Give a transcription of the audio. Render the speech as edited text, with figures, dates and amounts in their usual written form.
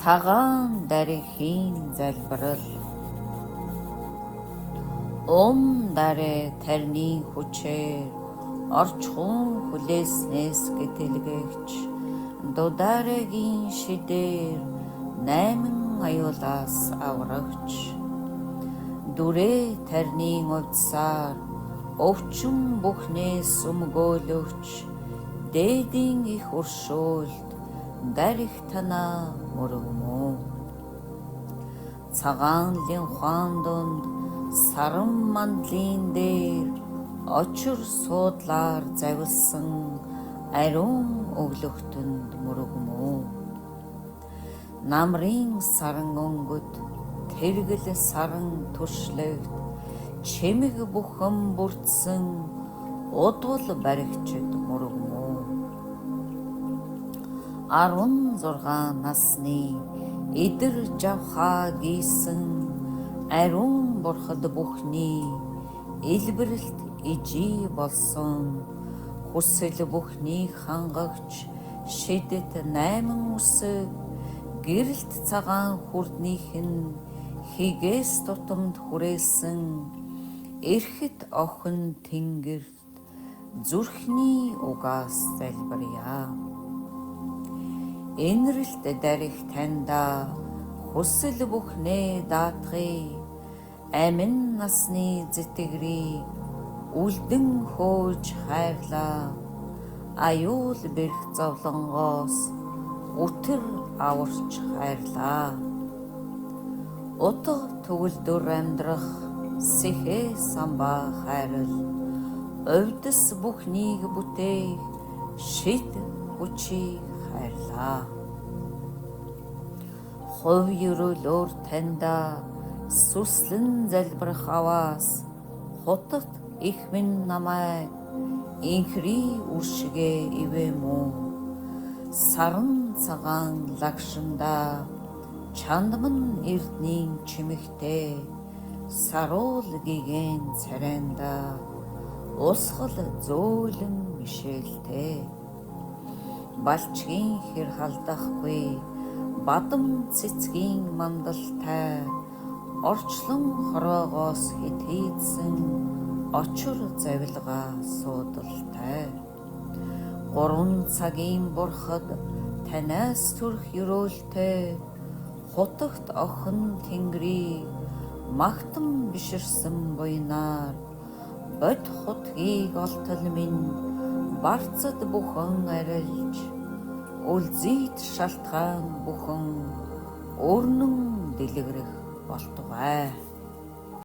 Цагаан дарихийн залбирал. Дарэ тарны хүчээр орчхон хүлээснээс гэтэлгэгч дударагийн шидээр 8 аюулаас аврагч дүрээ тарны увдсаар өвчин бүхнээс өмгөөлөгч дээдийн их өршөөлд дарих танаа мөрөгмөө цагаанлын ухаан донд саран мандлын дээр очир суудлаар завилсан ариун өглөгтөнд мөрөгмөө намрын саран өнгөд тэргэл саран туршлэгт чимэг бүхэн бүрдсэн удвал баригчд мөрөгмөө 16 насны идэр жавхаа гийсэн ариун бурхад бүхний элбэрэлт ижий болсон хүсэл бүхний хангагч шидэт 8 үсэг гэрэлт цагаан хүрднийх нь хигээс тутамд хүрээсэн эрхэт охин тэнгэрт зүрхний угаас залбирая. Энрэлт дарих танда хүсэл бүхнээ даатгая. Амин насны зэтгэрийг үлдэн хөөж хайрлаа. Аюул бэрх зовлонгоос өтөр аварч хайрлаа. Утга төгөлдөр амьдрах сэхээ самбаа хайрал. Өвдөс бүхнийг бүтээх шид хүчийг хайрлаа. Хувь ерөөлөөр танда сүслэн залбирах аваас хотод их минь намайг инхри үршигээ ивэмүү саран цагаан лагшинда чандман эрднийн чимэгтэй саруул гигэн царайнда усгал зөөлөн мишэлтэй балчгийн хэр халдахгүй бадам цэцгийн мандалтай орчлон хороогоос хитийдсэн очир завилгаа суудалтай 3 цагийн бурхад танаас төрх ерөөлтэй хотогт охин тэнгэрийг магтан биширсэн буйнаар бод хотгийг олтол минь барцад бүхэн арилж үлзийт шалтгаан бүхэн өрнөн дэлгэрэх болтугай.